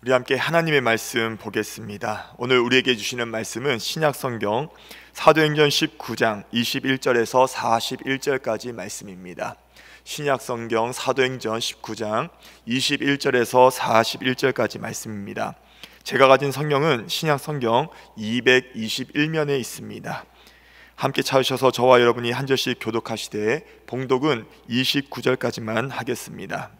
우리 함께 하나님의 말씀 보겠습니다. 오늘 우리에게 주시는 말씀은 신약성경 사도행전 19장 21절에서 41절까지 말씀입니다. 신약성경 사도행전 19장 21절에서 41절까지 말씀입니다. 제가 가진 성경은 신약성경 221면에 있습니다. 함께 찾으셔서 저와 여러분이 한 절씩 교독하시되 봉독은 29절까지만 하겠습니다.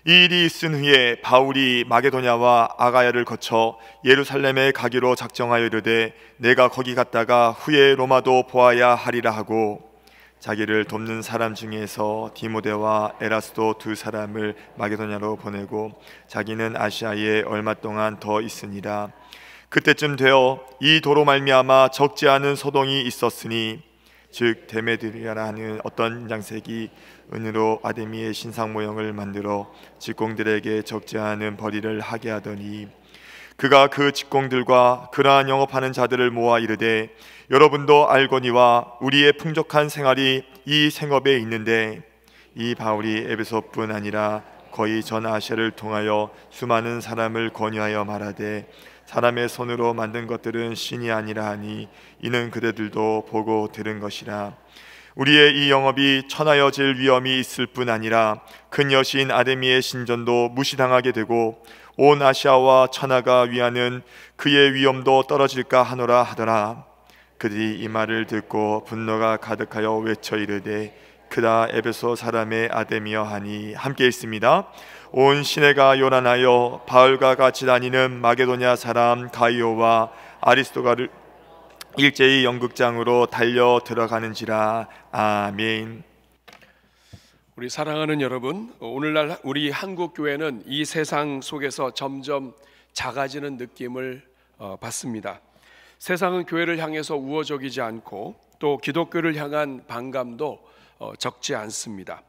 이 일이 있은 후에 바울이 마게도냐와 아가야를 거쳐 예루살렘에 가기로 작정하여 이르되 내가 거기 갔다가 후에 로마도 보아야 하리라 하고 자기를 돕는 사람 중에서 디모데와 에라스도 두 사람을 마게도냐로 보내고 자기는 아시아에 얼마 동안 더 있으니라. 그때쯤 되어 이 도로 말미암아 적지 않은 소동이 있었으니 즉 데메드리아라 하는 어떤 양색이 은으로 아데미의 신상 모형을 만들어 직공들에게 적지 않은 벌이를 하게 하더니 그가 그 직공들과 그러한 영업하는 자들을 모아 이르되 여러분도 알거니와 우리의 풍족한 생활이 이 생업에 있는데 이 바울이 에베소뿐 아니라 거의 전 아시아를 통하여 수많은 사람을 권유하여 말하되 사람의 손으로 만든 것들은 신이 아니라 하니 이는 그대들도 보고 들은 것이라. 우리의 이 영업이 천하여질 위험이 있을 뿐 아니라 큰 여신 아데미의 신전도 무시당하게 되고 온 아시아와 천하가 위하는 그의 위엄도 떨어질까 하노라 하더라. 그들이 이 말을 듣고 분노가 가득하여 외쳐 이르되 그다 에베소 사람의 아데미여 하니 함께 있습니다. 온 시내가 요란하여 바울과 같이 다니는 마게도냐 사람 가이오와 아리스도가를 일제히 연극장으로 달려 들어가는지라. 아멘. 우리 사랑하는 여러분, 오늘날 우리 한국 교회는 이 세상 속에서 점점 작아지는 느낌을 받습니다. 세상은 교회를 향해서 우호적이지 않고 또 기독교를 향한 반감도 적지 않습니다.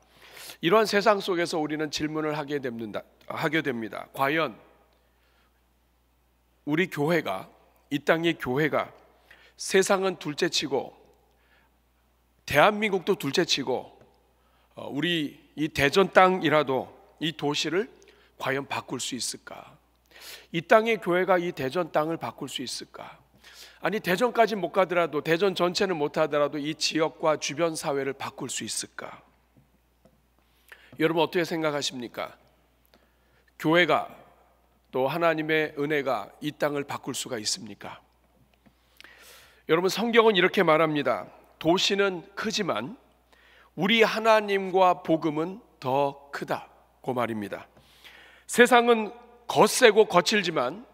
이러한 세상 속에서 우리는 질문을 하게 됩니다. 과연 우리 교회가, 이 땅의 교회가 세상은 둘째치고 대한민국도 둘째치고 우리 이 대전 땅이라도 이 도시를 과연 바꿀 수 있을까? 이 땅의 교회가 이 대전 땅을 바꿀 수 있을까? 아니 대전까지 못 가더라도 대전 전체는 못 하더라도 이 지역과 주변 사회를 바꿀 수 있을까? 여러분 어떻게 생각하십니까? 교회가 또 하나님의 은혜가 이 땅을 바꿀 수가 있습니까? 여러분 성경은 이렇게 말합니다. 도시는 크지만 우리 하나님과 복음은 더 크다고 말입니다. 세상은 거세고 거칠지만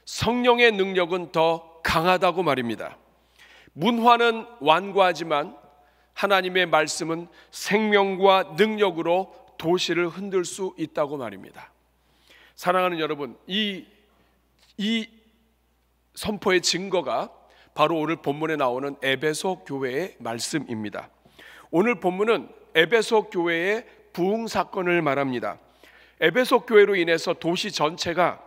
성령의 능력은 더 강하다고 말입니다. 문화는 완고하지만 하나님의 말씀은 생명과 능력으로 도시를 흔들 수 있다고 말입니다. 사랑하는 여러분, 이 선포의 증거가 바로 오늘 본문에 나오는 에베소 교회의 말씀입니다. 오늘 본문은 에베소 교회의 부흥 사건을 말합니다. 에베소 교회로 인해서 도시 전체가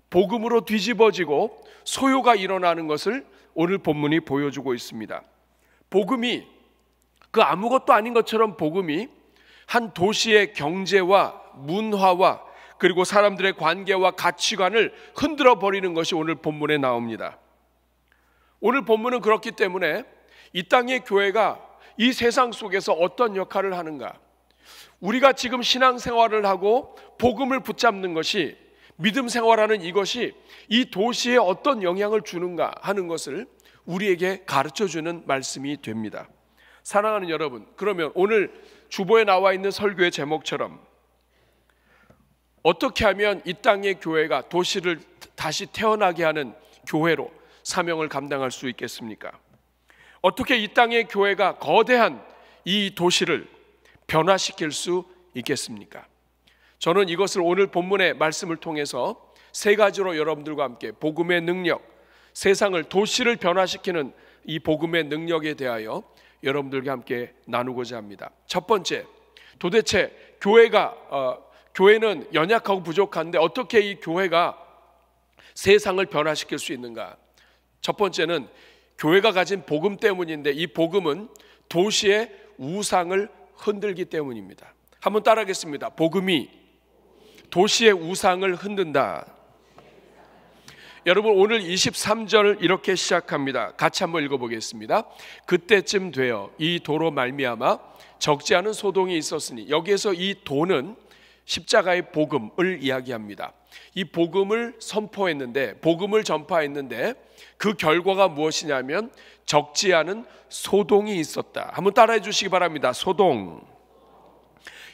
복음으로 뒤집어지고 소요가 일어나는 것을 오늘 본문이 보여주고 있습니다. 복음이 그 아무것도 아닌 것처럼 복음이 한 도시의 경제와 문화와 그리고 사람들의 관계와 가치관을 흔들어 버리는 것이 오늘 본문에 나옵니다. 오늘 본문은 그렇기 때문에 이 땅의 교회가 이 세상 속에서 어떤 역할을 하는가, 우리가 지금 신앙생활을 하고 복음을 붙잡는 것이, 믿음 생활하는 이것이 이 도시에 어떤 영향을 주는가 하는 것을 우리에게 가르쳐주는 말씀이 됩니다. 사랑하는 여러분, 그러면 오늘 주보에 나와 있는 설교의 제목처럼 어떻게 하면 이 땅의 교회가 도시를 다시 태어나게 하는 교회로 사명을 감당할 수 있겠습니까? 어떻게 이 땅의 교회가 거대한 이 도시를 변화시킬 수 있겠습니까? 저는 이것을 오늘 본문의 말씀을 통해서 세 가지로 여러분들과 함께 복음의 능력, 세상을, 도시를 변화시키는 이 복음의 능력에 대하여 여러분들과 함께 나누고자 합니다. 첫 번째, 도대체 교회는 연약하고 부족한데 어떻게 이 교회가 세상을 변화시킬 수 있는가? 첫 번째는 교회가 가진 복음 때문인데 이 복음은 도시의 우상을 흔들기 때문입니다. 한번 따라하겠습니다. 복음이 도시의 우상을 흔든다. 여러분, 오늘 23절 이렇게 시작합니다. 같이 한번 읽어보겠습니다. 그때쯤 되어 이 도로 말미암아 적지 않은 소동이 있었으니, 여기에서 이 도는 십자가의 복음을 이야기합니다. 이 복음을 선포했는데, 복음을 전파했는데 그 결과가 무엇이냐면 적지 않은 소동이 있었다. 한번 따라해 주시기 바랍니다. 소동.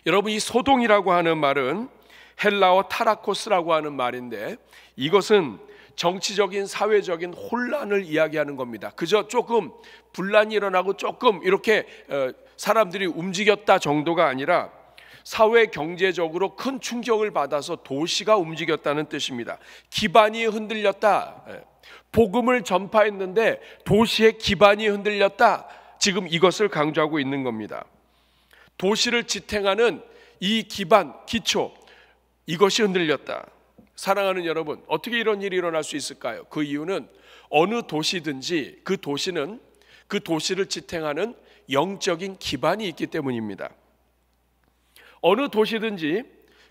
여러분, 이 소동이라고 하는 말은 헬라어 타라코스라고 하는 말인데, 이것은 정치적인 사회적인 혼란을 이야기하는 겁니다. 그저 조금 분란이 일어나고 조금 이렇게 사람들이 움직였다 정도가 아니라 사회 경제적으로 큰 충격을 받아서 도시가 움직였다는 뜻입니다. 기반이 흔들렸다. 복음을 전파했는데 도시의 기반이 흔들렸다. 지금 이것을 강조하고 있는 겁니다. 도시를 지탱하는 이 기반, 기초, 이것이 흔들렸다. 사랑하는 여러분, 어떻게 이런 일이 일어날 수 있을까요? 그 이유는 어느 도시든지 그 도시는 그 도시를 지탱하는 영적인 기반이 있기 때문입니다. 어느 도시든지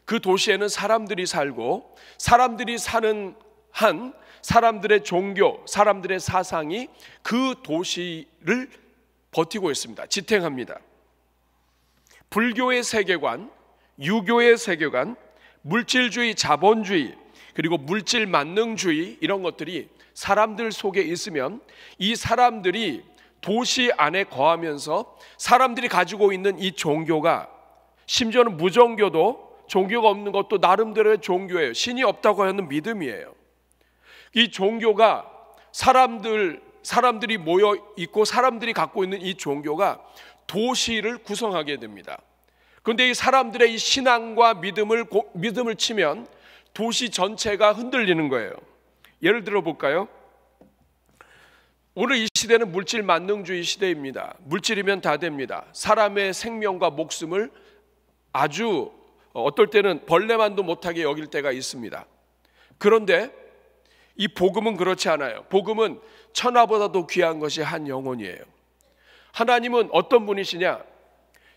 그 도시에는 사람들이 살고, 사람들이 사는 한 사람들의 종교, 사람들의 사상이 그 도시를 버티고 있습니다. 지탱합니다. 불교의 세계관, 유교의 세계관, 물질주의, 자본주의, 그리고 물질 만능주의, 이런 것들이 사람들 속에 있으면 이 사람들이 도시 안에 거하면서 사람들이 가지고 있는 이 종교가, 심지어는 무종교도, 종교가 없는 것도 나름대로의 종교예요. 신이 없다고 하는 믿음이에요. 이 종교가 사람들이 모여 있고 사람들이 갖고 있는 이 종교가 도시를 구성하게 됩니다. 그런데 이 사람들의 이 신앙과 믿음을 치면 도시 전체가 흔들리는 거예요. 예를 들어 볼까요? 오늘 이 시대는 물질 만능주의 시대입니다. 물질이면 다 됩니다. 사람의 생명과 목숨을 아주 어떨 때는 벌레만도 못하게 여길 때가 있습니다. 그런데 이 복음은 그렇지 않아요. 복음은 천하보다도 귀한 것이 한 영혼이에요. 하나님은 어떤 분이시냐?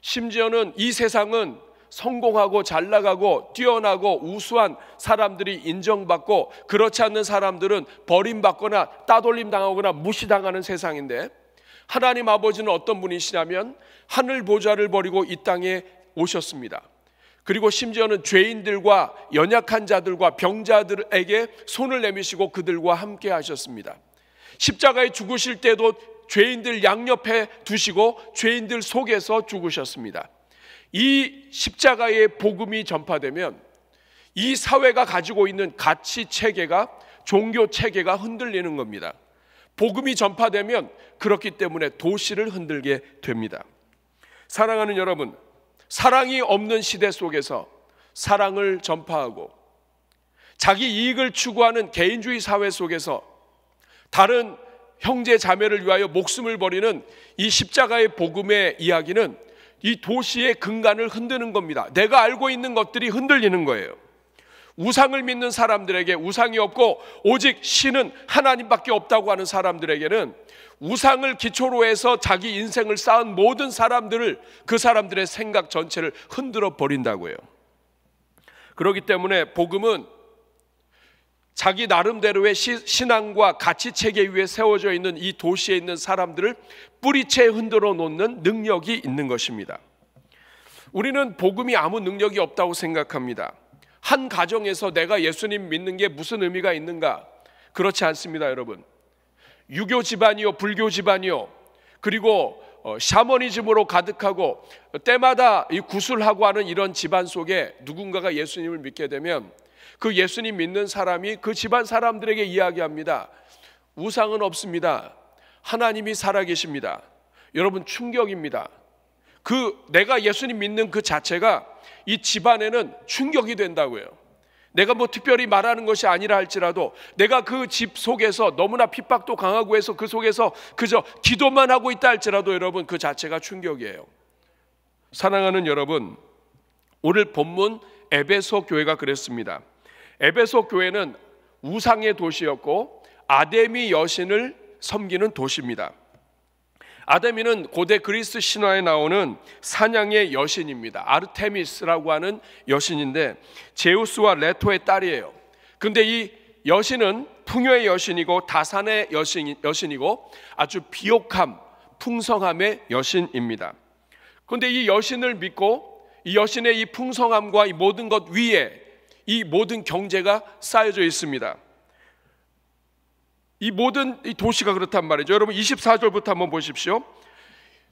심지어는 이 세상은 성공하고 잘나가고 뛰어나고 우수한 사람들이 인정받고, 그렇지 않는 사람들은 버림받거나 따돌림 당하거나 무시당하는 세상인데, 하나님 아버지는 어떤 분이시냐면 하늘 보좌를 버리고 이 땅에 오셨습니다. 그리고 심지어는 죄인들과 연약한 자들과 병자들에게 손을 내미시고 그들과 함께 하셨습니다. 십자가에 죽으실 때도 죄인들 양옆에 두시고 죄인들 속에서 죽으셨습니다. 이 십자가의 복음이 전파되면 이 사회가 가지고 있는 가치 체계가, 종교 체계가 흔들리는 겁니다. 복음이 전파되면 그렇기 때문에 도시를 흔들게 됩니다. 사랑하는 여러분, 사랑이 없는 시대 속에서 사랑을 전파하고 자기 이익을 추구하는 개인주의 사회 속에서 다른 형제 자매를 위하여 목숨을 버리는 이 십자가의 복음의 이야기는 이 도시의 근간을 흔드는 겁니다. 내가 알고 있는 것들이 흔들리는 거예요. 우상을 믿는 사람들에게, 우상이 없고 오직 신은 하나님밖에 없다고 하는 사람들에게는 우상을 기초로 해서 자기 인생을 쌓은 모든 사람들을, 그 사람들의 생각 전체를 흔들어 버린다고요. 그렇기 때문에 복음은 자기 나름대로의 신앙과 가치체계 위에 세워져 있는 이 도시에 있는 사람들을 뿌리채 흔들어 놓는 능력이 있는 것입니다. 우리는 복음이 아무 능력이 없다고 생각합니다. 한 가정에서 내가 예수님 믿는 게 무슨 의미가 있는가? 그렇지 않습니다, 여러분. 유교 집안이요, 불교 집안이요, 그리고 샤머니즘으로 가득하고 때마다 이 구술하고 하는 이런 집안 속에 누군가가 예수님을 믿게 되면 그 예수님 믿는 사람이 그 집안 사람들에게 이야기합니다. 우상은 없습니다. 하나님이 살아계십니다. 여러분, 충격입니다. 내가 예수님 믿는 그 자체가 이 집안에는 충격이 된다고요. 내가 뭐 특별히 말하는 것이 아니라 할지라도 내가 그 집 속에서 너무나 핍박도 강하고 해서 그 속에서 그저 기도만 하고 있다 할지라도 여러분, 그 자체가 충격이에요. 사랑하는 여러분, 오늘 본문 에베소 교회가 그랬습니다. 에베소 교회는 우상의 도시였고 아데미 여신을 섬기는 도시입니다. 아데미는 고대 그리스 신화에 나오는 사냥의 여신입니다. 아르테미스라고 하는 여신인데 제우스와 레토의 딸이에요. 근데 이 여신은 풍요의 여신이고 다산의 여신이고 아주 비옥함, 풍성함의 여신입니다. 그런데 이 여신을 믿고 이 여신의 이 풍성함과 이 모든 것 위에 이 모든 경제가 쌓여져 있습니다. 이 모든 이 도시가 그렇단 말이죠. 여러분 24절부터 한번 보십시오.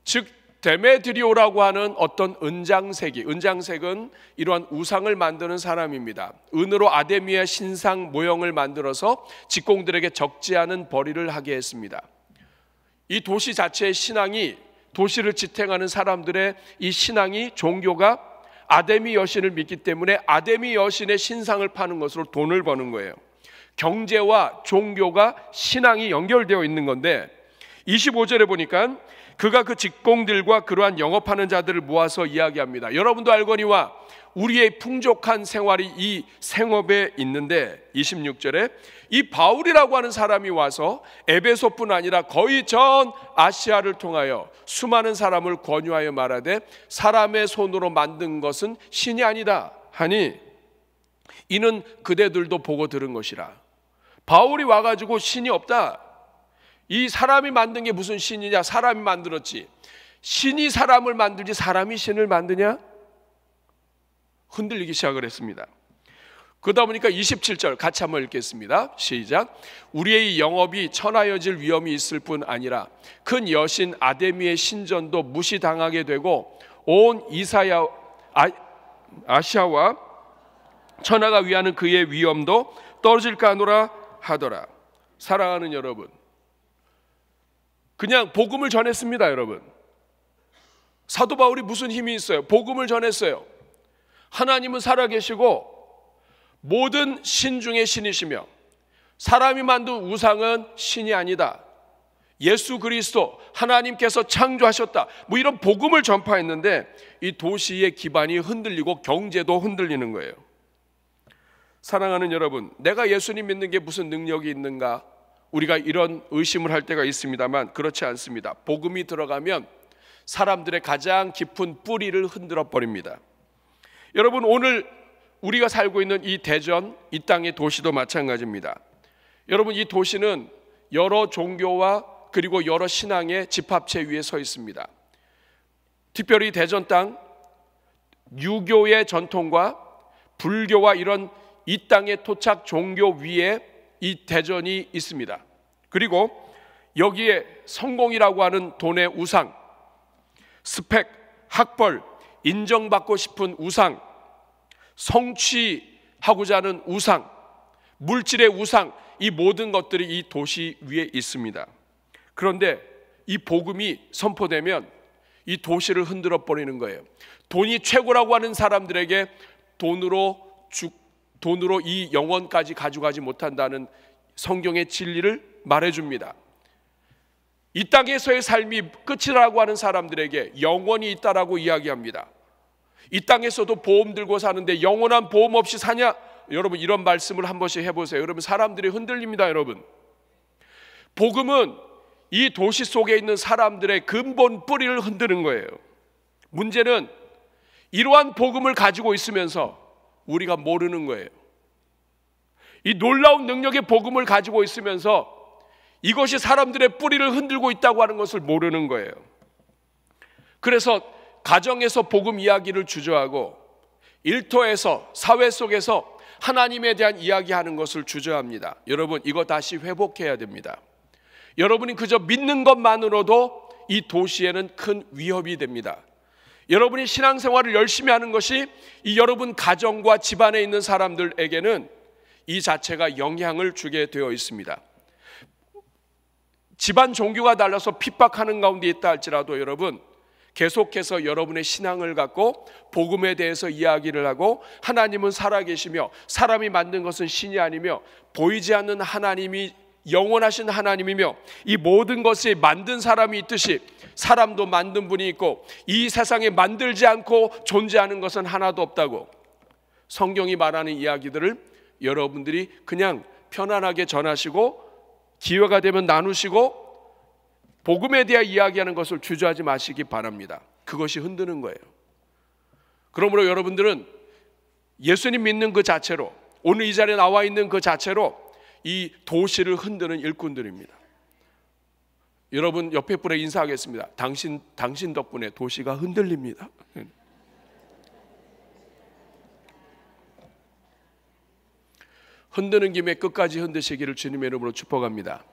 즉 데메드리오라고 하는 어떤 은장색은 이러한 우상을 만드는 사람입니다. 은으로 아데미의 신상 모형을 만들어서 직공들에게 적지 않은 벌이를 하게 했습니다. 이 도시 자체의 신앙이, 도시를 지탱하는 사람들의 이 신앙이, 종교가 아데미 여신을 믿기 때문에 아데미 여신의 신상을 파는 것으로 돈을 버는 거예요. 경제와 종교가, 신앙이 연결되어 있는 건데 25절에 보니까 그가 그 직공들과 그러한 영업하는 자들을 모아서 이야기합니다. 여러분도 알거니와 우리의 풍족한 생활이 이 생업에 있는데 26절에 이 바울이라고 하는 사람이 와서 에베소뿐 아니라 거의 전 아시아를 통하여 수많은 사람을 권유하여 말하되 사람의 손으로 만든 것은 신이 아니다 하니 이는 그대들도 보고 들은 것이라. 바울이 와가지고 신이 없다, 이 사람이 만든 게 무슨 신이냐, 사람이 만들었지, 신이 사람을 만들지 사람이 신을 만드냐, 흔들리기 시작을 했습니다. 그러다 보니까 27절 같이 한번 읽겠습니다. 시작. 우리의 영업이 천하여질 위험이 있을 뿐 아니라 큰 여신 아데미의 신전도 무시당하게 되고 온 아시아와 천하가 위하는 그의 위엄도 떨어질까 하노라 하더라. 사랑하는 여러분, 그냥 복음을 전했습니다. 여러분, 사도 바울이 무슨 힘이 있어요? 복음을 전했어요. 하나님은 살아계시고 모든 신 중에 신이시며 사람이 만든 우상은 신이 아니다, 예수 그리스도 하나님께서 창조하셨다, 뭐 이런 복음을 전파했는데 이 도시의 기반이 흔들리고 경제도 흔들리는 거예요. 사랑하는 여러분, 내가 예수님 믿는 게 무슨 능력이 있는가? 우리가 이런 의심을 할 때가 있습니다만 그렇지 않습니다. 복음이 들어가면 사람들의 가장 깊은 뿌리를 흔들어 버립니다. 여러분, 오늘 우리가 살고 있는 이 대전, 이 땅의 도시도 마찬가지입니다. 여러분, 이 도시는 여러 종교와 그리고 여러 신앙의 집합체 위에 서 있습니다. 특별히 대전 땅, 유교의 전통과 불교와 이런 이 땅의 토착 종교 위에 이 대전이 있습니다. 그리고 여기에 성공이라고 하는 돈의 우상, 스펙, 학벌, 인정받고 싶은 우상, 성취하고자 하는 우상, 물질의 우상, 이 모든 것들이 이 도시 위에 있습니다. 그런데 이 복음이 선포되면 이 도시를 흔들어 버리는 거예요. 돈이 최고라고 하는 사람들에게 돈으로 이 영혼까지 가져가지 못한다는 성경의 진리를 말해줍니다. 이 땅에서의 삶이 끝이라고 하는 사람들에게 영원이 있다라고 이야기합니다. 이 땅에서도 보험 들고 사는데 영원한 보험 없이 사냐? 여러분, 이런 말씀을 한 번씩 해보세요. 여러분, 사람들이 흔들립니다. 여러분, 복음은 이 도시 속에 있는 사람들의 근본 뿌리를 흔드는 거예요. 문제는 이러한 복음을 가지고 있으면서 우리가 모르는 거예요. 이 놀라운 능력의 복음을 가지고 있으면서 이것이 사람들의 뿌리를 흔들고 있다고 하는 것을 모르는 거예요. 그래서 가정에서 복음 이야기를 주저하고 일터에서, 사회 속에서 하나님에 대한 이야기하는 것을 주저합니다. 여러분, 이거 다시 회복해야 됩니다. 여러분이 그저 믿는 것만으로도 이 도시에는 큰 위협이 됩니다. 여러분이 신앙생활을 열심히 하는 것이 이 여러분 가정과 집안에 있는 사람들에게는 이 자체가 영향을 주게 되어 있습니다. 집안 종교가 달라서 핍박하는 가운데 있다 할지라도 여러분, 계속해서 여러분의 신앙을 갖고 복음에 대해서 이야기를 하고 하나님은 살아계시며 사람이 만든 것은 신이 아니며 보이지 않는 하나님이 영원하신 하나님이며 이 모든 것이 만든 사람이 있듯이 사람도 만든 분이 있고 이 세상에 만들지 않고 존재하는 것은 하나도 없다고 성경이 말하는 이야기들을 여러분들이 그냥 편안하게 전하시고 기회가 되면 나누시고 복음에 대해 이야기하는 것을 주저하지 마시기 바랍니다. 그것이 흔드는 거예요. 그러므로 여러분들은 예수님 믿는 그 자체로, 오늘 이 자리에 나와 있는 그 자체로 이 도시를 흔드는 일꾼들입니다. 여러분 옆에 분에 인사하겠습니다. 당신 덕분에 도시가 흔들립니다. 흔드는 김에 끝까지 흔드시기를 주님의 이름으로 축복합니다.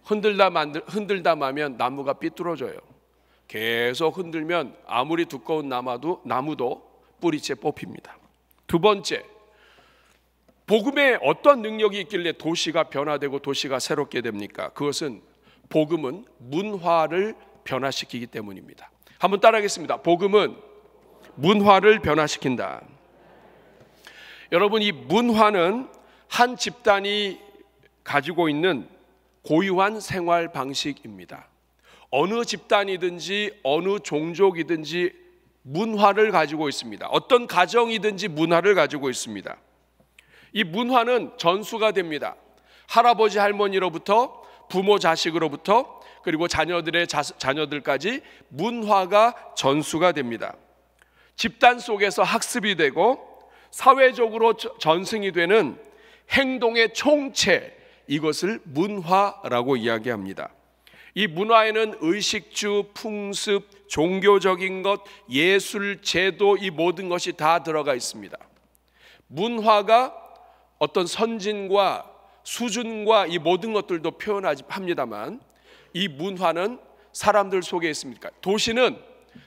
흔들다 마면 나무가 삐뚤어져요. 계속 흔들면 아무리 두꺼운 나무도 뿌리채 뽑힙니다. 두 번째, 복음에 어떤 능력이 있길래 도시가 변화되고 도시가 새롭게 됩니까? 그것은 복음은 문화를 변화시키기 때문입니다. 한번 따라하겠습니다. 복음은 문화를 변화시킨다. 여러분, 이 문화는 한 집단이 가지고 있는 고유한 생활 방식입니다. 어느 집단이든지 어느 종족이든지 문화를 가지고 있습니다. 어떤 가정이든지 문화를 가지고 있습니다. 이 문화는 전수가 됩니다. 할아버지 할머니로부터 부모 자식으로부터 그리고 자녀들의 자녀들까지 문화가 전수가 됩니다. 집단 속에서 학습이 되고 사회적으로 전승이 되는 행동의 총체, 이것을 문화라고 이야기합니다. 이 문화에는 의식주, 풍습, 종교적인 것, 예술, 제도, 이 모든 것이 다 들어가 있습니다. 문화가 어떤 선진과 수준과 이 모든 것들도 표현합니다만 이 문화는 사람들 속에 있습니까? 도시는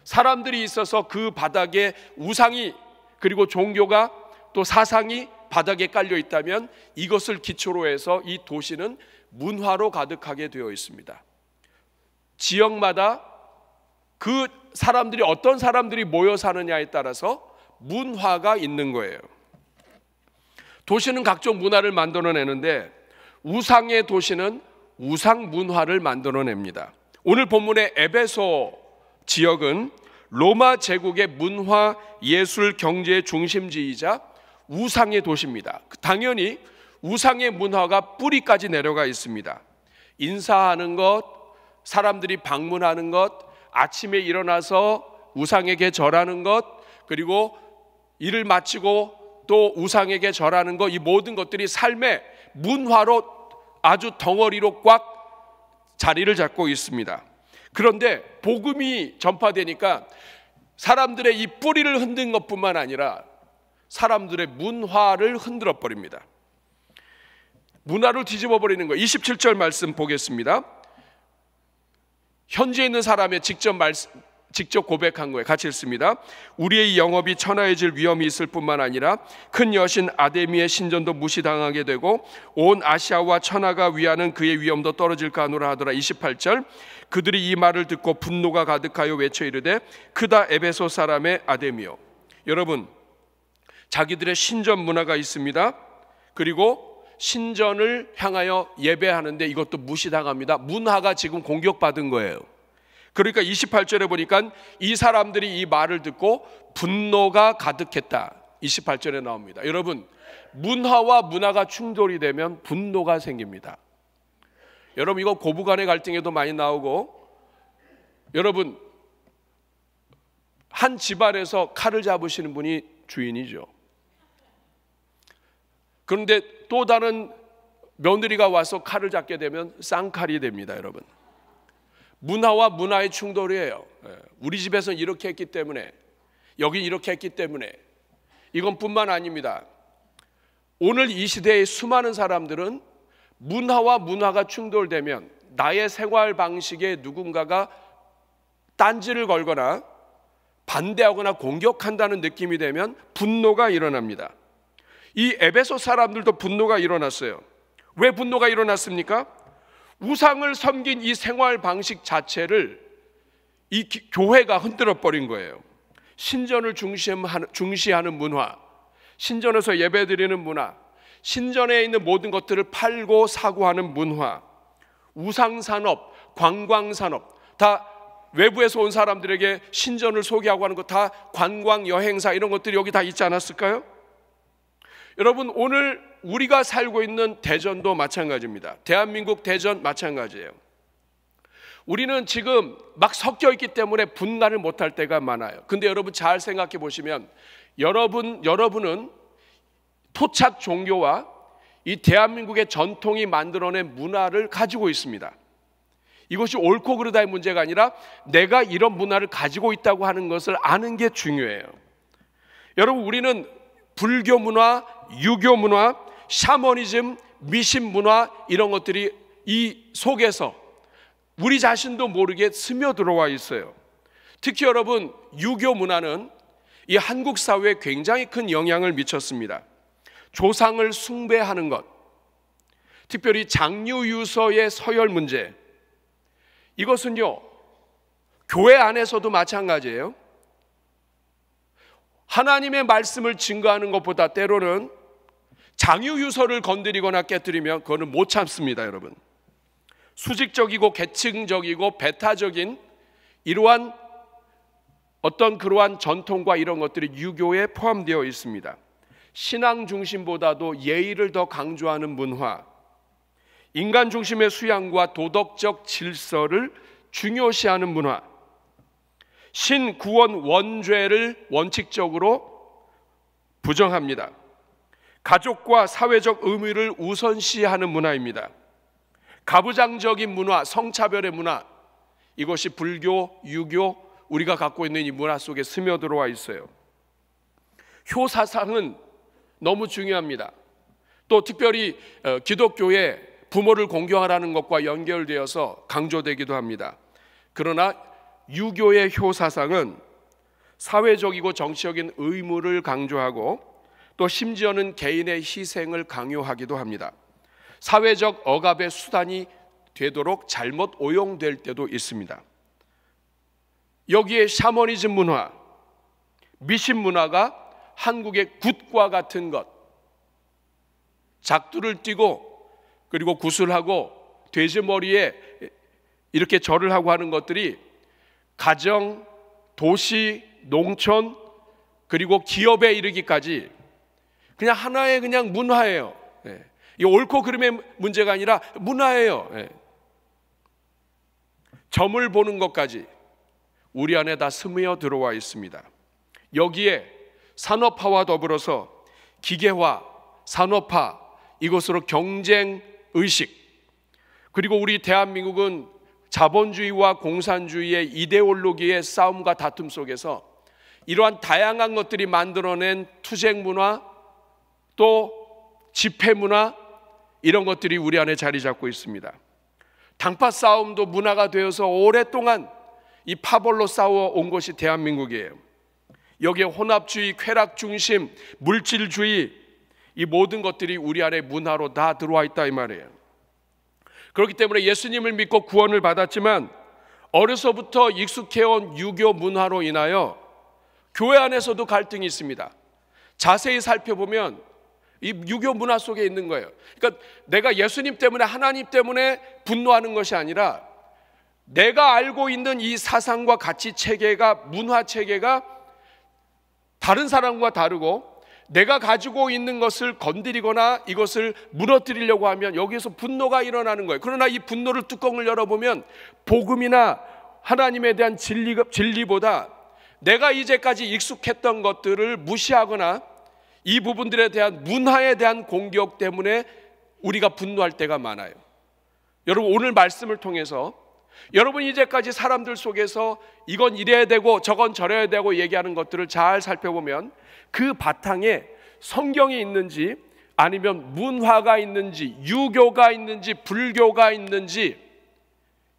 사람들이 있어서 그 바닥에 우상이 그리고 종교가 또 사상이 바닥에 깔려 있다면 이것을 기초로 해서 이 도시는 문화로 가득하게 되어 있습니다. 지역마다 그 사람들이 어떤 사람들이 모여 사느냐에 따라서 문화가 있는 거예요. 도시는 각종 문화를 만들어내는데 우상의 도시는 우상 문화를 만들어냅니다. 오늘 본문의 에베소 지역은 로마 제국의 문화, 예술, 경제의 중심지이자 우상의 도시입니다. 당연히 우상의 문화가 뿌리까지 내려가 있습니다. 인사하는 것, 사람들이 방문하는 것, 아침에 일어나서 우상에게 절하는 것, 그리고 일을 마치고 또 우상에게 절하는 것, 이 모든 것들이 삶의 문화로 아주 덩어리로 꽉 자리를 잡고 있습니다. 그런데 복음이 전파되니까 사람들의 이 뿌리를 흔든 것뿐만 아니라 사람들의 문화를 흔들어 버립니다. 문화를 뒤집어 버리는 거예요. 27절 말씀 보겠습니다. 현지에 있는 사람의 직접 고백한 거예요. 같이 읽습니다. 우리의 영업이 천하해질 위험이 있을 뿐만 아니라 큰 여신 아데미의 신전도 무시당하게 되고 온 아시아와 천하가 위하는 그의 위엄도 떨어질까 하노라 하더라. 28절, 그들이 이 말을 듣고 분노가 가득하여 외쳐 이르되 크다 에베소 사람의 아데미요. 여러분, 자기들의 신전 문화가 있습니다. 그리고 신전을 향하여 예배하는데 이것도 무시당합니다. 문화가 지금 공격받은 거예요. 그러니까 28절에 보니까 이 사람들이 이 말을 듣고 분노가 가득했다. 28절에 나옵니다. 여러분, 문화와 문화가 충돌이 되면 분노가 생깁니다. 여러분, 이거 고부간의 갈등에도 많이 나오고, 여러분, 한 집안에서 칼을 잡으시는 분이 주인이죠. 그런데 또 다른 며느리가 와서 칼을 잡게 되면 쌍칼이 됩니다. 여러분, 문화와 문화의 충돌이에요. 우리 집에서는 이렇게 했기 때문에, 여기 이렇게 했기 때문에. 이건 뿐만 아닙니다. 오늘 이 시대의 수많은 사람들은 문화와 문화가 충돌되면 나의 생활 방식에 누군가가 딴지를 걸거나 반대하거나 공격한다는 느낌이 되면 분노가 일어납니다. 이 에베소 사람들도 분노가 일어났어요. 왜 분노가 일어났습니까? 우상을 섬긴 이 생활 방식 자체를 이 교회가 흔들어 버린 거예요. 신전을 중시하는 문화, 신전에서 예배드리는 문화, 신전에 있는 모든 것들을 팔고 사고 하는 문화, 우상산업, 관광산업, 다 외부에서 온 사람들에게 신전을 소개하고 하는 것, 다 관광 여행사 이런 것들이 여기 다 있지 않았을까요? 여러분, 오늘 우리가 살고 있는 대전도 마찬가지입니다. 대한민국 대전 마찬가지예요. 우리는 지금 막 섞여 있기 때문에 분간을 못할 때가 많아요. 근데 여러분 잘 생각해 보시면 여러분은 토착 종교와 이 대한민국의 전통이 만들어낸 문화를 가지고 있습니다. 이것이 옳고 그르다의 문제가 아니라 내가 이런 문화를 가지고 있다고 하는 것을 아는 게 중요해요. 여러분, 우리는 불교 문화, 유교 문화, 샤머니즘, 미신 문화, 이런 것들이 이 속에서 우리 자신도 모르게 스며들어와 있어요. 특히 여러분, 유교 문화는 이 한국 사회에 굉장히 큰 영향을 미쳤습니다. 조상을 숭배하는 것, 특별히 장유유서의 서열 문제, 이것은요, 교회 안에서도 마찬가지예요. 하나님의 말씀을 증거하는 것보다 때로는 장유유서를 건드리거나 깨뜨리면 그거는 못 참습니다, 여러분. 수직적이고 계층적이고 배타적인 이러한 그러한 전통과 이런 것들이 유교에 포함되어 있습니다. 신앙 중심보다도 예의를 더 강조하는 문화, 인간 중심의 수양과 도덕적 질서를 중요시하는 문화, 신구원 원죄를 원칙적으로 부정합니다. 가족과 사회적 의무를 우선시하는 문화입니다. 가부장적인 문화, 성차별의 문화, 이것이 불교, 유교, 우리가 갖고 있는 이 문화 속에 스며들어와 있어요. 효사상은 너무 중요합니다. 또 특별히 기독교에 부모를 공경하라는 것과 연결되어서 강조되기도 합니다. 그러나 유교의 효사상은 사회적이고 정치적인 의무를 강조하고 또 심지어는 개인의 희생을 강요하기도 합니다. 사회적 억압의 수단이 되도록 잘못 오용될 때도 있습니다. 여기에 샤머니즘 문화, 미신 문화가 한국의 굿과 같은 것, 작두를 띠고 그리고 구슬하고 돼지머리에 이렇게 절을 하고 하는 것들이 가정, 도시, 농촌 그리고 기업에 이르기까지 그냥 하나의 그냥 문화예요. 이 옳고 그름의 문제가 아니라 문화예요. 점을 보는 것까지 우리 안에 다 스며 들어와 있습니다. 여기에 산업화와 더불어서 기계화, 산업화, 이것으로 경쟁의식, 그리고 우리 대한민국은 자본주의와 공산주의의 이데올로기의 싸움과 다툼 속에서 이러한 다양한 것들이 만들어낸 투쟁문화, 또 집회문화, 이런 것들이 우리 안에 자리 잡고 있습니다. 당파 싸움도 문화가 되어서 오랫동안 이 파벌로 싸워온 것이 대한민국이에요. 여기에 혼합주의, 쾌락중심, 물질주의, 이 모든 것들이 우리 안에 문화로 다 들어와 있다 이 말이에요. 그렇기 때문에 예수님을 믿고 구원을 받았지만 어려서부터 익숙해온 유교 문화로 인하여 교회 안에서도 갈등이 있습니다. 자세히 살펴보면 이 유교 문화 속에 있는 거예요. 그러니까 내가 예수님 때문에, 하나님 때문에 분노하는 것이 아니라 내가 알고 있는 이 사상과 가치 체계가, 문화 체계가 다른 사람과 다르고 내가 가지고 있는 것을 건드리거나 이것을 무너뜨리려고 하면 여기에서 분노가 일어나는 거예요. 그러나 이 분노를 뚜껑을 열어보면 복음이나 하나님에 대한 진리보다 내가 이제까지 익숙했던 것들을 무시하거나 이 부분들에 대한 문화에 대한 공격 때문에 우리가 분노할 때가 많아요. 여러분, 오늘 말씀을 통해서 여러분 이제까지 사람들 속에서 이건 이래야 되고 저건 저래야 되고 얘기하는 것들을 잘 살펴보면 그 바탕에 성경이 있는지 아니면 문화가 있는지 유교가 있는지 불교가 있는지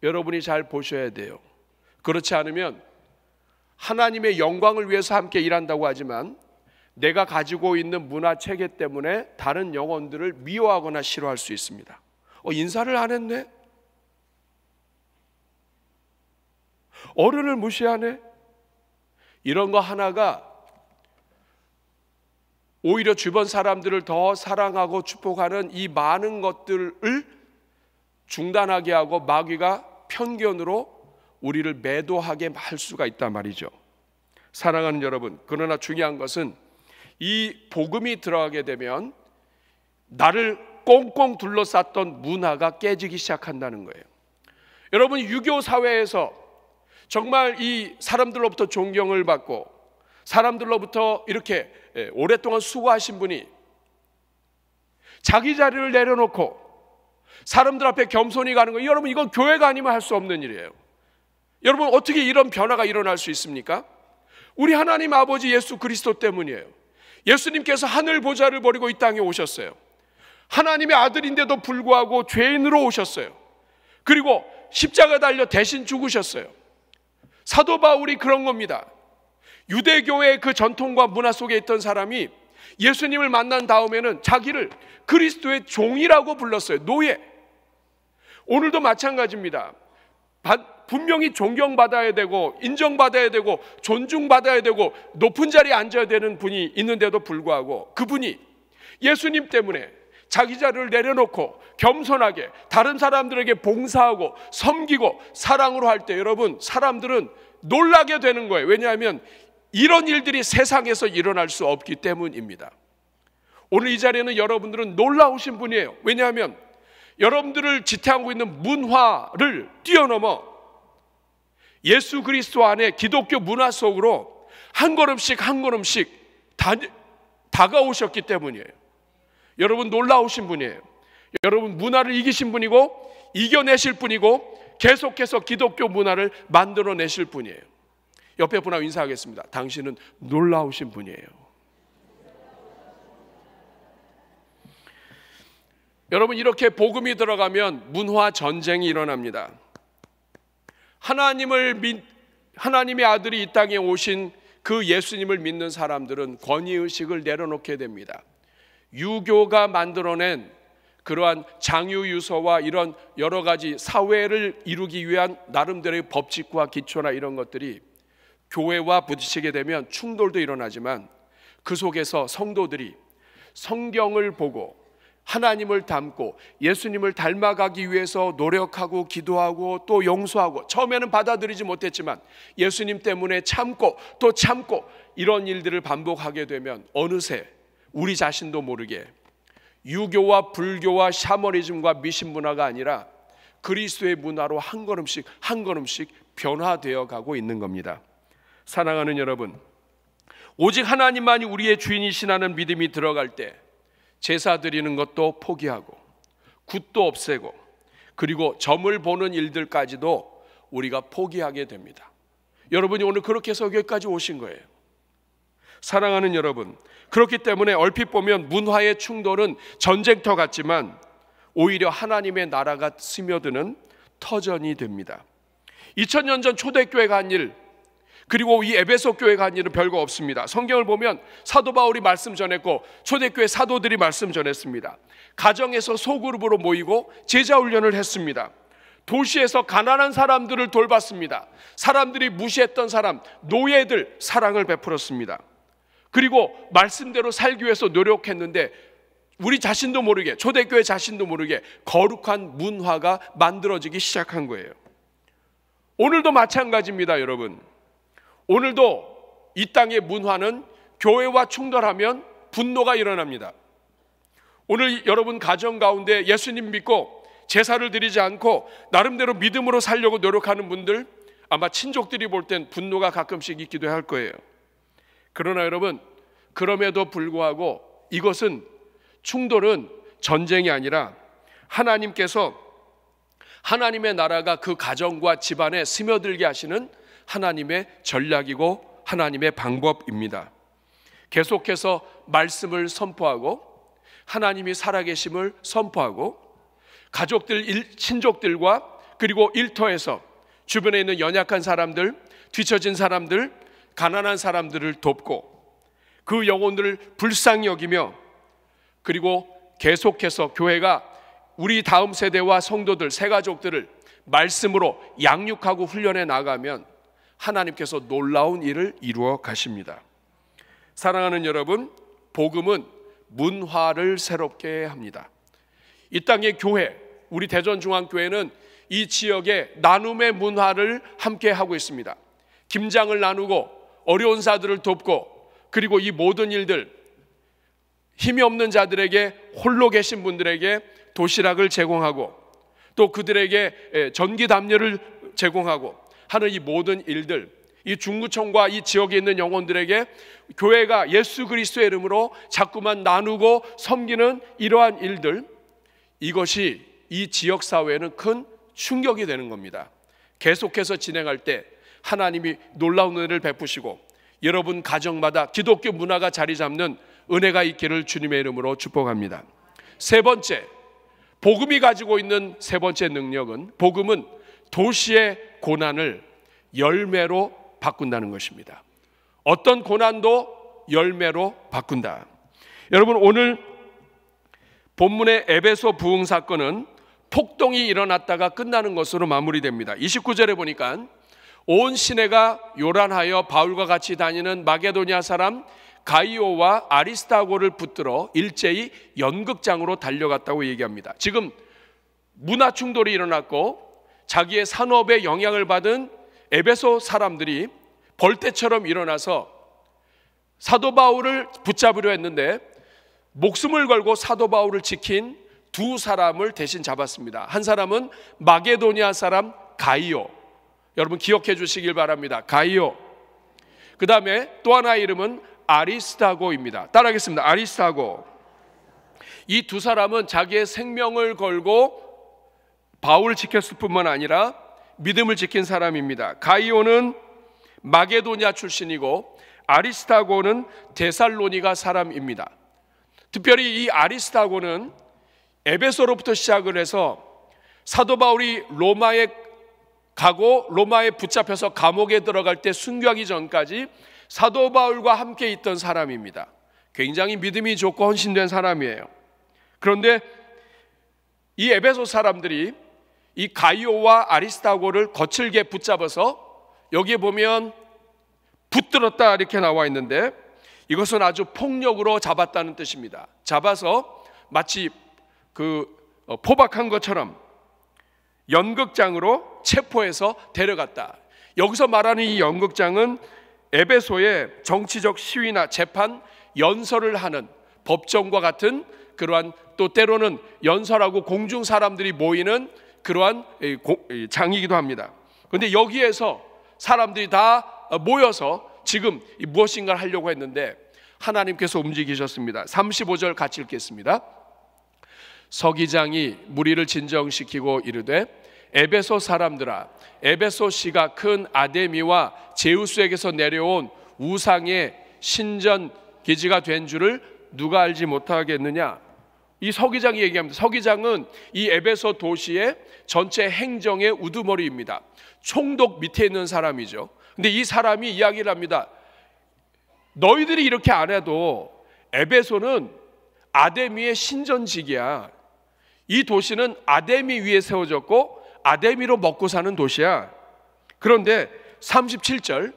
여러분이 잘 보셔야 돼요. 그렇지 않으면 하나님의 영광을 위해서 함께 일한다고 하지만 내가 가지고 있는 문화 체계 때문에 다른 영혼들을 미워하거나 싫어할 수 있습니다. 인사를 안 했네? 어른을 무시하네? 이런 거 하나가 오히려 주변 사람들을 더 사랑하고 축복하는 이 많은 것들을 중단하게 하고 마귀가 편견으로 우리를 매도하게 할 수가 있단 말이죠. 사랑하는 여러분, 그러나 중요한 것은 이 복음이 들어가게 되면 나를 꽁꽁 둘러쌌던 문화가 깨지기 시작한다는 거예요. 여러분, 유교 사회에서 정말 이 사람들로부터 존경을 받고 사람들로부터 이렇게 오랫동안 수고하신 분이 자기 자리를 내려놓고 사람들 앞에 겸손히 가는 거, 여러분, 이건 교회가 아니면 할 수 없는 일이에요. 여러분, 어떻게 이런 변화가 일어날 수 있습니까? 우리 하나님 아버지 예수 그리스도 때문이에요. 예수님께서 하늘 보좌를 버리고 이 땅에 오셨어요. 하나님의 아들인데도 불구하고 죄인으로 오셨어요. 그리고 십자가 달려 대신 죽으셨어요. 사도 바울이 그런 겁니다. 유대교의 그 전통과 문화 속에 있던 사람이 예수님을 만난 다음에는 자기를 그리스도의 종이라고 불렀어요. 노예. 오늘도 마찬가지입니다. 분명히 존경받아야 되고 인정받아야 되고 존중받아야 되고 높은 자리에 앉아야 되는 분이 있는데도 불구하고 그분이 예수님 때문에 자기 자리를 내려놓고 겸손하게 다른 사람들에게 봉사하고 섬기고 사랑으로 할 때, 여러분, 사람들은 놀라게 되는 거예요. 왜냐하면 이런 일들이 세상에서 일어날 수 없기 때문입니다. 오늘 이 자리에는 여러분들은 놀라우신 분이에요. 왜냐하면 여러분들을 지탱하고 있는 문화를 뛰어넘어 예수 그리스도 안에 기독교 문화 속으로 한 걸음씩 한 걸음씩 다가오셨기 때문이에요. 여러분, 놀라우신 분이에요. 여러분, 문화를 이기신 분이고 이겨내실 분이고 계속해서 기독교 문화를 만들어내실 분이에요. 옆에 분하고 인사하겠습니다. 당신은 놀라우신 분이에요. 여러분, 이렇게 복음이 들어가면 문화 전쟁이 일어납니다. 하나님의 아들이 이 땅에 오신 그 예수님을 믿는 사람들은 권위의식을 내려놓게 됩니다. 유교가 만들어낸 그러한 장유유서와 이런 여러 가지 사회를 이루기 위한 나름대로의 법칙과 기초나 이런 것들이 교회와 부딪히게 되면 충돌도 일어나지만 그 속에서 성도들이 성경을 보고 하나님을 닮고 예수님을 닮아가기 위해서 노력하고 기도하고 또 용서하고, 처음에는 받아들이지 못했지만 예수님 때문에 참고 또 참고, 이런 일들을 반복하게 되면 어느새 우리 자신도 모르게 유교와 불교와 샤머니즘과 미신 문화가 아니라 그리스도의 문화로 한 걸음씩 한 걸음씩 변화되어 가고 있는 겁니다. 사랑하는 여러분, 오직 하나님만이 우리의 주인이시라는 믿음이 들어갈 때 제사 드리는 것도 포기하고 굿도 없애고 그리고 점을 보는 일들까지도 우리가 포기하게 됩니다. 여러분이 오늘 그렇게 해서 여기까지 오신 거예요. 사랑하는 여러분, 그렇기 때문에 얼핏 보면 문화의 충돌은 전쟁터 같지만 오히려 하나님의 나라가 스며드는 터전이 됩니다. 2000년 전 초대교회가 한 일, 그리고 이 에베소 교회가 한 일은 별거 없습니다. 성경을 보면 사도 바울이 말씀 전했고 초대교회 사도들이 말씀 전했습니다. 가정에서 소그룹으로 모이고 제자 훈련을 했습니다. 도시에서 가난한 사람들을 돌봤습니다. 사람들이 무시했던 사람, 노예들 사랑을 베풀었습니다. 그리고 말씀대로 살기 위해서 노력했는데 우리 자신도 모르게, 초대교회 자신도 모르게 거룩한 문화가 만들어지기 시작한 거예요. 오늘도 마찬가지입니다. 여러분, 오늘도 이 땅의 문화는 교회와 충돌하면 분노가 일어납니다. 오늘 여러분 가정 가운데 예수님 믿고 제사를 드리지 않고 나름대로 믿음으로 살려고 노력하는 분들, 아마 친족들이 볼 땐 분노가 가끔씩 있기도 할 거예요. 그러나 여러분, 그럼에도 불구하고 이것은, 충돌은 전쟁이 아니라 하나님께서, 하나님의 나라가 그 가정과 집안에 스며들게 하시는 하나님의 전략이고 하나님의 방법입니다. 계속해서 말씀을 선포하고 하나님이 살아계심을 선포하고 가족들, 친족들과 그리고 일터에서 주변에 있는 연약한 사람들, 뒤처진 사람들, 가난한 사람들을 돕고 그 영혼들을 불쌍히 여기며, 그리고 계속해서 교회가 우리 다음 세대와 성도들, 새가족들을 말씀으로 양육하고 훈련해 나가면 하나님께서 놀라운 일을 이루어 가십니다. 사랑하는 여러분, 복음은 문화를 새롭게 합니다. 이 땅의 교회, 우리 대전중앙교회는 이 지역의 나눔의 문화를 함께 하고 있습니다. 김장을 나누고 어려운 자들을 돕고, 그리고 이 모든 일들, 힘이 없는 자들에게, 홀로 계신 분들에게 도시락을 제공하고 또 그들에게 전기 담요를 제공하고 하는 이 모든 일들, 이 중구청과 이 지역에 있는 영혼들에게 교회가 예수 그리스도의 이름으로 자꾸만 나누고 섬기는 이러한 일들, 이것이 이 지역 사회에는 큰 충격이 되는 겁니다. 계속해서 진행할 때 하나님이 놀라운 은혜를 베푸시고 여러분 가정마다 기독교 문화가 자리 잡는 은혜가 있기를 주님의 이름으로 축복합니다. 세 번째, 복음이 가지고 있는 세 번째 능력은, 복음은 도시의 고난을 열매로 바꾼다는 것입니다. 어떤 고난도 열매로 바꾼다. 여러분, 오늘 본문의 에베소 부흥 사건은 폭동이 일어났다가 끝나는 것으로 마무리됩니다. 29절에 보니까 온 시내가 요란하여 바울과 같이 다니는 마게도냐 사람 가이오와 아리스타고를 붙들어 일제히 연극장으로 달려갔다고 얘기합니다. 지금 문화 충돌이 일어났고 자기의 산업에 영향을 받은 에베소 사람들이 벌떼처럼 일어나서 사도 바울을 붙잡으려 했는데 목숨을 걸고 사도 바울을 지킨 두 사람을 대신 잡았습니다. 한 사람은 마게도냐 사람 가이오, 여러분 기억해 주시길 바랍니다. 가이오. 그 다음에 또 하나의 이름은 아리스타고입니다. 따라하겠습니다. 아리스타고. 이 두 사람은 자기의 생명을 걸고 바울을 지켰을 뿐만 아니라 믿음을 지킨 사람입니다. 가이오는 마게도냐 출신이고 아리스타고는 데살로니가 사람입니다. 특별히 이 아리스타고는 에베소로부터 시작을 해서 사도 바울이 로마에 가고 로마에 붙잡혀서 감옥에 들어갈 때 순교하기 전까지 사도 바울과 함께 있던 사람입니다. 굉장히 믿음이 좋고 헌신된 사람이에요. 그런데 이 에베소 사람들이 이 가이오와 아리스타고를 거칠게 붙잡아서, 여기에 보면 붙들었다 이렇게 나와 있는데 이것은 아주 폭력으로 잡았다는 뜻입니다. 잡아서 마치 포박한 것처럼 연극장으로 체포해서 데려갔다. 여기서 말하는 이 연극장은 에베소의 정치적 시위나 재판, 연설을 하는 법정과 같은 그러한, 또 때로는 연설하고 공중 사람들이 모이는 그러한 장이기도 합니다. 그런데 여기에서 사람들이 다 모여서 지금 무엇인가를 하려고 했는데 하나님께서 움직이셨습니다. 35절 같이 읽겠습니다. 서기장이 무리를 진정시키고 이르되 에베소 사람들아, 에베소시가 큰 아데미와 제우스에게서 내려온 우상의 신전 기지가 된 줄을 누가 알지 못하겠느냐. 이 서기장이 얘기합니다. 서기장은 이 에베소 도시의 전체 행정의 우두머리입니다. 총독 밑에 있는 사람이죠. 근데 이 사람이 이야기를 합니다. 너희들이 이렇게 안 해도 에베소는 아데미의 신전지기야. 이 도시는 아데미 위에 세워졌고 아데미로 먹고 사는 도시야. 그런데 37절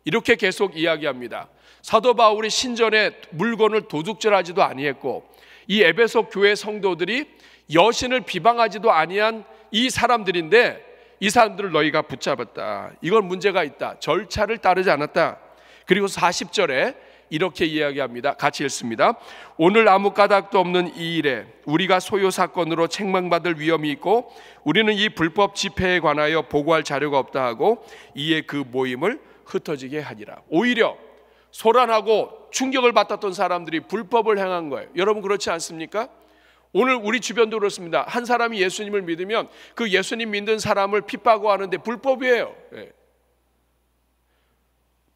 이렇게 계속 이야기합니다. 사도 바울이 신전에 물건을 도둑질하지도 아니했고 이 에베소 교회 성도들이 여신을 비방하지도 아니한 이 사람들인데 이 사람들을 너희가 붙잡았다. 이건 문제가 있다. 절차를 따르지 않았다. 그리고 40절에 이렇게 이야기합니다. 같이 읽습니다. 오늘 아무 까닭도 없는 이 일에 우리가 소요 사건으로 책망받을 위험이 있고 우리는 이 불법 집회에 관하여 보고할 자료가 없다 하고 이에 그 모임을 흩어지게 하니라. 오히려 소란하고 충격을 받았던 사람들이 불법을 행한 거예요. 여러분 그렇지 않습니까? 오늘 우리 주변도 그렇습니다. 한 사람이 예수님을 믿으면 그 예수님 믿는 사람을 핍박하고 하는데 불법이에요.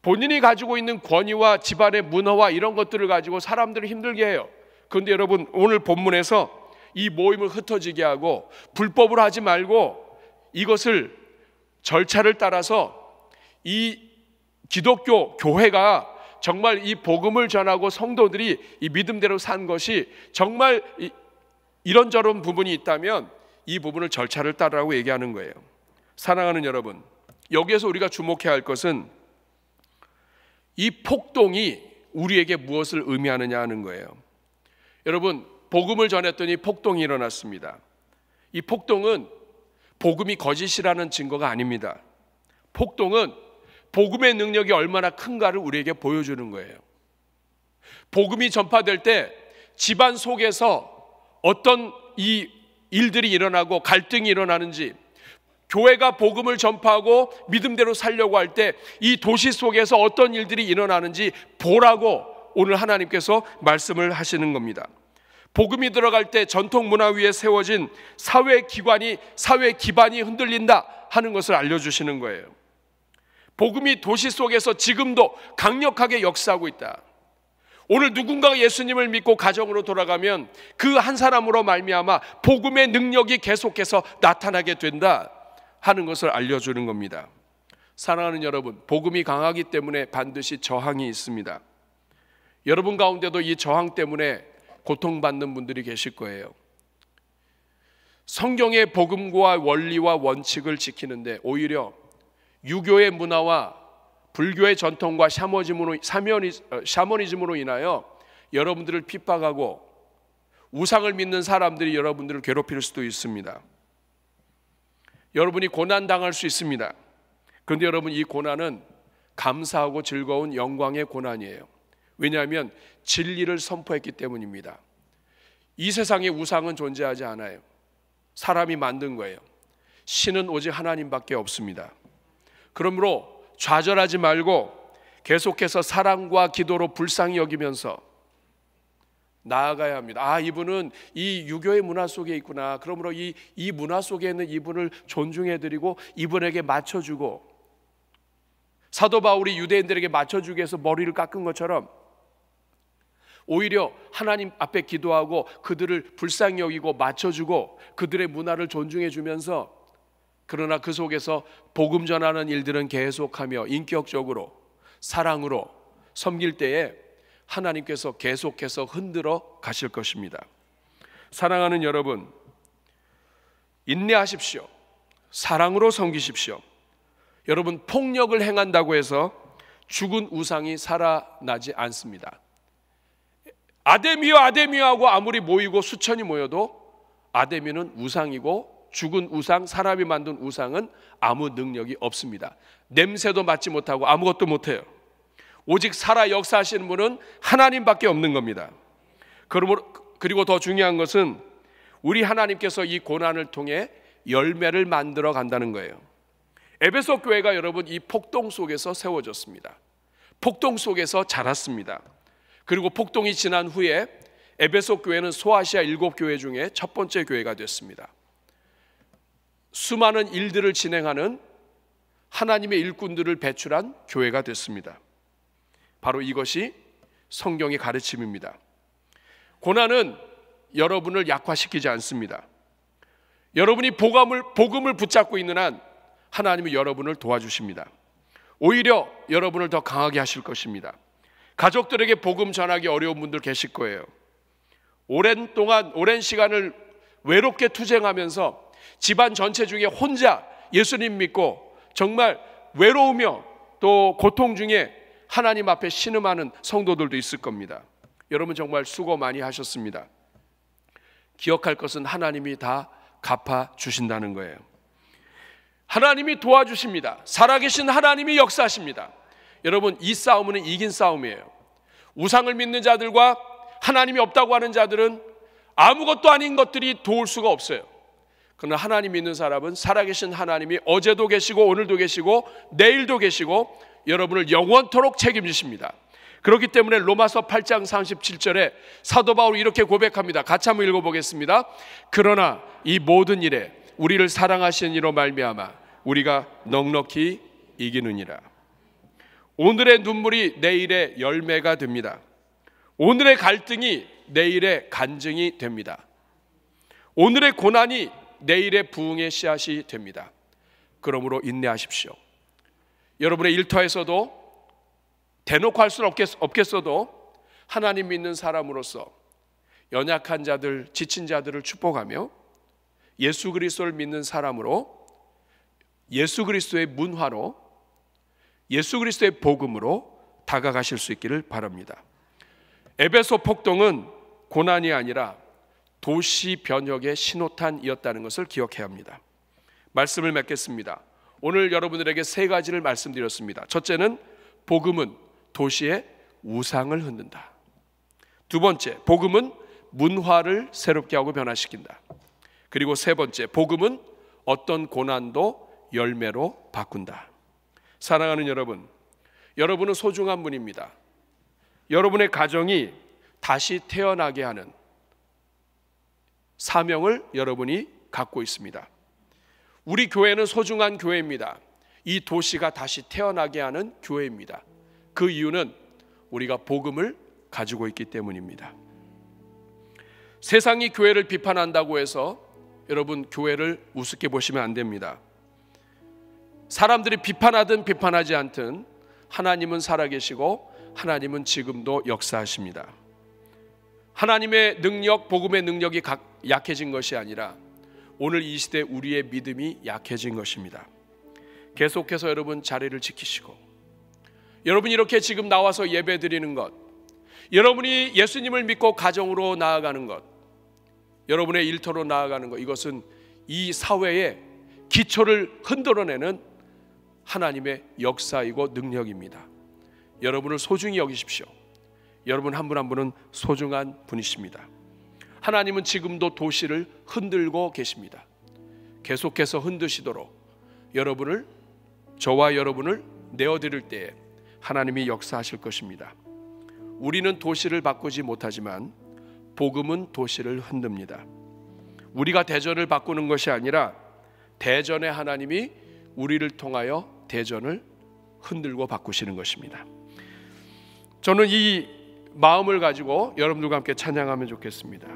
본인이 가지고 있는 권위와 집안의 문화와 이런 것들을 가지고 사람들을 힘들게 해요. 그런데 여러분 오늘 본문에서 이 모임을 흩어지게 하고 불법으로 하지 말고 이것을 절차를 따라서 이 기독교 교회가 정말 이 복음을 전하고 성도들이 이 믿음대로 산 것이 정말 이런저런 부분이 있다면 이 부분을 절차를 따르라고 얘기하는 거예요. 사랑하는 여러분, 여기에서 우리가 주목해야 할 것은 이 폭동이 우리에게 무엇을 의미하느냐 하는 거예요. 여러분, 복음을 전했더니 폭동이 일어났습니다. 이 폭동은 복음이 거짓이라는 증거가 아닙니다. 폭동은 복음의 능력이 얼마나 큰가를 우리에게 보여주는 거예요. 복음이 전파될 때 집안 속에서 어떤 이 일들이 일어나고 갈등이 일어나는지, 교회가 복음을 전파하고 믿음대로 살려고 할 때 이 도시 속에서 어떤 일들이 일어나는지 보라고 오늘 하나님께서 말씀을 하시는 겁니다. 복음이 들어갈 때 전통 문화 위에 세워진 사회 기반이 흔들린다 하는 것을 알려주시는 거예요. 복음이 도시 속에서 지금도 강력하게 역사하고 있다. 오늘 누군가가 예수님을 믿고 가정으로 돌아가면 그 한 사람으로 말미암아 복음의 능력이 계속해서 나타나게 된다 하는 것을 알려주는 겁니다. 사랑하는 여러분, 복음이 강하기 때문에 반드시 저항이 있습니다. 여러분 가운데도 이 저항 때문에 고통받는 분들이 계실 거예요. 성경의 복음과 원리와 원칙을 지키는데 오히려 유교의 문화와 불교의 전통과 샤머니즘으로 인하여 여러분들을 핍박하고 우상을 믿는 사람들이 여러분들을 괴롭힐 수도 있습니다. 여러분이 고난당할 수 있습니다. 그런데 여러분, 이 고난은 감사하고 즐거운 영광의 고난이에요. 왜냐하면 진리를 선포했기 때문입니다. 이 세상에 우상은 존재하지 않아요. 사람이 만든 거예요. 신은 오직 하나님밖에 없습니다. 그러므로 좌절하지 말고 계속해서 사랑과 기도로 불쌍히 여기면서 나아가야 합니다. 이분은 이 유교의 문화 속에 있구나. 그러므로 이 문화 속에 있는 이분을 존중해드리고 이분에게 맞춰주고, 사도 바울이 유대인들에게 맞춰주기 위해서 머리를 깎은 것처럼 오히려 하나님 앞에 기도하고 그들을 불쌍히 여기고 맞춰주고 그들의 문화를 존중해주면서, 그러나 그 속에서 복음 전하는 일들은 계속하며 인격적으로 사랑으로 섬길 때에 하나님께서 계속해서 흔들어 가실 것입니다. 사랑하는 여러분, 인내하십시오. 사랑으로 섬기십시오. 여러분, 폭력을 행한다고 해서 죽은 우상이 살아나지 않습니다. 아데미요 아데미요 하고 아무리 모이고 수천이 모여도 아데미는 우상이고 죽은 우상, 사람이 만든 우상은 아무 능력이 없습니다. 냄새도 맡지 못하고 아무것도 못해요. 오직 살아 역사하시는 분은 하나님밖에 없는 겁니다. 그리고 더 중요한 것은 우리 하나님께서 이 고난을 통해 열매를 만들어 간다는 거예요. 에베소 교회가 여러분 이 폭동 속에서 세워졌습니다. 폭동 속에서 자랐습니다. 그리고 폭동이 지난 후에 에베소 교회는 소아시아 7교회 중에 첫 번째 교회가 됐습니다. 수많은 일들을 진행하는 하나님의 일꾼들을 배출한 교회가 됐습니다. 바로 이것이 성경의 가르침입니다. 고난은 여러분을 약화시키지 않습니다. 여러분이 복음을 붙잡고 있는 한 하나님이 여러분을 도와주십니다. 오히려 여러분을 더 강하게 하실 것입니다. 가족들에게 복음 전하기 어려운 분들 계실 거예요. 오랜 시간을 외롭게 투쟁하면서 집안 전체 중에 혼자 예수님 믿고 정말 외로우며 또 고통 중에 하나님 앞에 신음하는 성도들도 있을 겁니다. 여러분 정말 수고 많이 하셨습니다. 기억할 것은 하나님이 다 갚아주신다는 거예요. 하나님이 도와주십니다. 살아계신 하나님이 역사하십니다. 여러분, 이 싸움은 이긴 싸움이에요. 우상을 믿는 자들과 하나님이 없다고 하는 자들은 아무것도 아닌 것들이 도울 수가 없어요. 그러나 하나님 믿는 사람은 살아계신 하나님이 어제도 계시고 오늘도 계시고 내일도 계시고 여러분을 영원토록 책임지십니다. 그렇기 때문에 로마서 8장 37절에 사도 바울이 이렇게 고백합니다. 같이 한번 읽어보겠습니다. 그러나 이 모든 일에 우리를 사랑하시는 이로 말미암아 우리가 넉넉히 이기느니라. 오늘의 눈물이 내일의 열매가 됩니다. 오늘의 갈등이 내일의 간증이 됩니다. 오늘의 고난이 내일의 부흥의 씨앗이 됩니다. 그러므로 인내하십시오. 여러분의 일터에서도 대놓고 할 수는 없겠어도 하나님 믿는 사람으로서 연약한 자들, 지친 자들을 축복하며 예수 그리스도를 믿는 사람으로 예수 그리스도의 문화로 예수 그리스도의 복음으로 다가가실 수 있기를 바랍니다. 에베소 폭동은 고난이 아니라 도시 변혁의 신호탄이었다는 것을 기억해야 합니다. 말씀을 맺겠습니다. 오늘 여러분들에게 세 가지를 말씀드렸습니다. 첫째는 복음은 도시의 우상을 흔든다. 두 번째, 복음은 문화를 새롭게 하고 변화시킨다. 그리고 세 번째, 복음은 어떤 고난도 열매로 바꾼다. 사랑하는 여러분, 여러분은 소중한 분입니다. 여러분의 가정이 다시 태어나게 하는 사명을 여러분이 갖고 있습니다. 우리 교회는 소중한 교회입니다. 이 도시가 다시 태어나게 하는 교회입니다. 그 이유는 우리가 복음을 가지고 있기 때문입니다. 세상이 교회를 비판한다고 해서 여러분 교회를 우습게 보시면 안 됩니다. 사람들이 비판하든 비판하지 않든 하나님은 살아계시고 하나님은 지금도 역사하십니다. 하나님의 능력, 복음의 능력이 약해진 것이 아니라 오늘 이 시대 우리의 믿음이 약해진 것입니다. 계속해서 여러분 자리를 지키시고, 여러분이 이렇게 지금 나와서 예배 드리는 것, 여러분이 예수님을 믿고 가정으로 나아가는 것, 여러분의 일터로 나아가는 것, 이것은 이 사회의 기초를 흔들어내는 하나님의 역사이고 능력입니다. 여러분을 소중히 여기십시오. 여러분 한 분 한 분은 소중한 분이십니다. 하나님은 지금도 도시를 흔들고 계십니다. 계속해서 흔드시도록 여러분을, 저와 여러분을 내어드릴 때에 하나님이 역사하실 것입니다. 우리는 도시를 바꾸지 못하지만 복음은 도시를 흔듭니다. 우리가 대전을 바꾸는 것이 아니라 대전의 하나님이 우리를 통하여 대전을 흔들고 바꾸시는 것입니다. 저는 이 마음을 가지고 여러분들과 함께 찬양하면 좋겠습니다.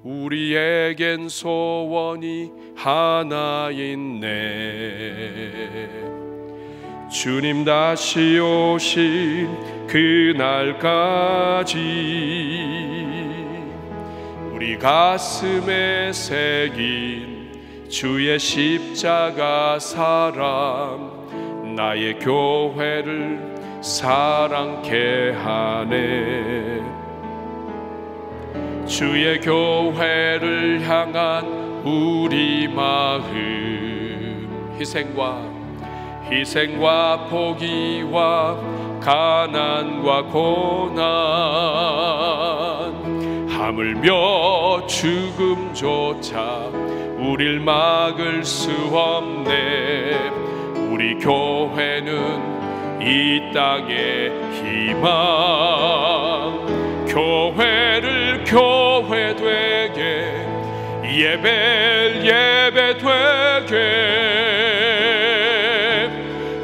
우리에겐 소원이 하나 있네. 주님 다시 오신 그날까지 우리 가슴에 새긴 주의 십자가 사랑, 나의 교회를 사랑케 하네. 주의 교회를 향한 우리 마음, 희생과 포기와 가난과 고난, 하물며 죽음조차 우릴 막을 수 없네. 우리 교회는 이 땅의 희망, 교회를 교회 되게, 예배 되게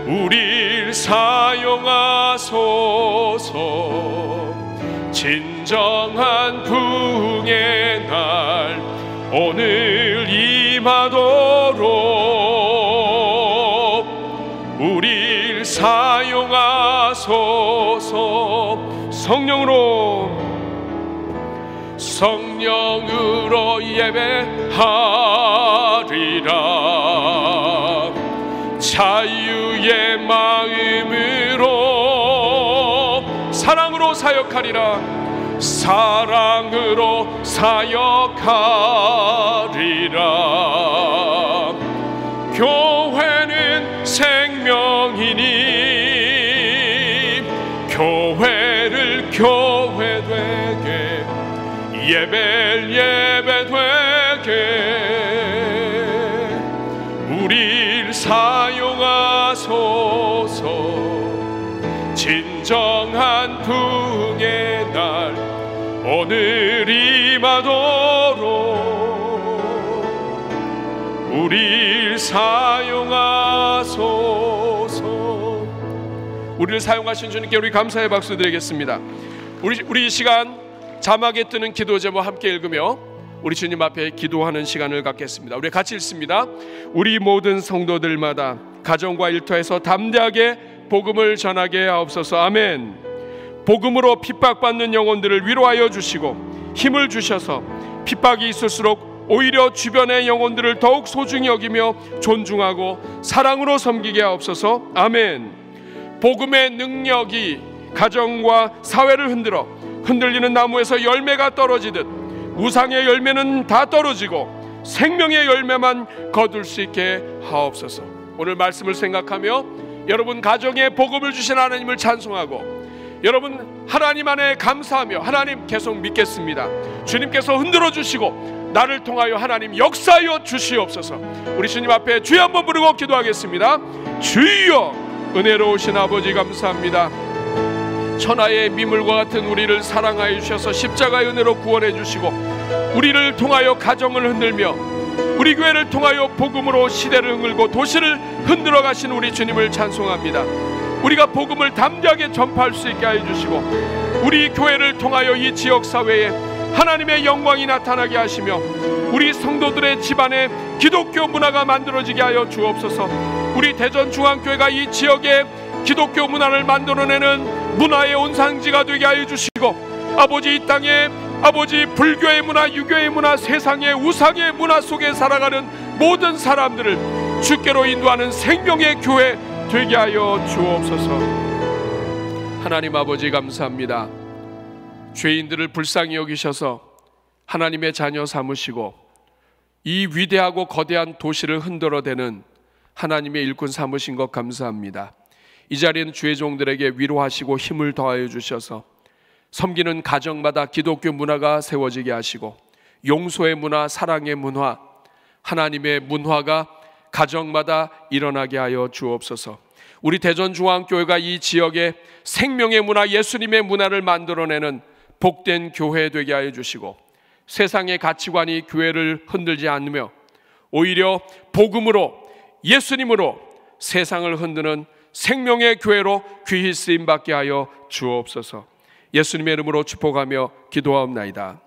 우릴 사용하소서. 진정한 부흥의 날 오늘 임하도록 우릴 사용하소서. 성령으로 예배하리라. 자유의 마음으로 사랑으로 사역하리라. 사랑으로 사역하리라. 교회는 생명이니 교회를 교회 되게, 예배 되게 우릴 사용하소서. 진정한 부흥의 날 오늘 임하도록 우릴 사용하소서. 우리를 사용하신 주님께 우리 감사의 박수 드리겠습니다. 우리 이 시간 자막에 뜨는 기도 제목 함께 읽으며 우리 주님 앞에 기도하는 시간을 갖겠습니다. 우리 같이 읽습니다. 우리 모든 성도들마다 가정과 일터에서 담대하게 복음을 전하게 하옵소서. 아멘. 복음으로 핍박받는 영혼들을 위로하여 주시고 힘을 주셔서 핍박이 있을수록 오히려 주변의 영혼들을 더욱 소중히 여기며 존중하고 사랑으로 섬기게 하옵소서. 아멘. 복음의 능력이 가정과 사회를 흔들리는 나무에서 열매가 떨어지듯 우상의 열매는 다 떨어지고 생명의 열매만 거둘 수 있게 하옵소서. 오늘 말씀을 생각하며 여러분 가정에 복음을 주신 하나님을 찬송하고 여러분 하나님 안에 감사하며 하나님 계속 믿겠습니다. 주님께서 흔들어 주시고 나를 통하여 하나님 역사하여 주시옵소서. 우리 주님 앞에 주여 한번 부르고 기도하겠습니다. 주여, 은혜로우신 아버지 감사합니다. 천하의 미물과 같은 우리를 사랑하여 주셔서 십자가의 은혜로 구원해 주시고, 우리를 통하여 가정을 흔들며 우리 교회를 통하여 복음으로 시대를 흔들고 도시를 흔들어 가신 우리 주님을 찬송합니다. 우리가 복음을 담대하게 전파할 수 있게 하여 주시고, 우리 교회를 통하여 이 지역사회에 하나님의 영광이 나타나게 하시며, 우리 성도들의 집안에 기독교 문화가 만들어지게 하여 주옵소서. 우리 대전중앙교회가 이 지역에 기독교 문화를 만들어내는 문화의 온상지가 되게 하여 주시고, 아버지 이 땅에 아버지 불교의 문화, 유교의 문화, 세상의 우상의 문화 속에 살아가는 모든 사람들을 주께로 인도하는 생명의 교회 되게 하여 주옵소서. 하나님 아버지 감사합니다. 죄인들을 불쌍히 여기셔서 하나님의 자녀 삼으시고 이 위대하고 거대한 도시를 흔들어대는 하나님의 일꾼 삼으신 것 감사합니다. 이 자리에는 주의 종들에게 위로하시고 힘을 더하여 주셔서 섬기는 가정마다 기독교 문화가 세워지게 하시고, 용서의 문화, 사랑의 문화, 하나님의 문화가 가정마다 일어나게 하여 주옵소서. 우리 대전중앙교회가 이 지역에 생명의 문화, 예수님의 문화를 만들어내는 복된 교회 되게 하여 주시고, 세상의 가치관이 교회를 흔들지 않으며 오히려 복음으로, 예수님으로 세상을 흔드는 생명의 교회로 귀히 쓰임받게 하여 주옵소서. 예수님의 이름으로 축복하며 기도하옵나이다.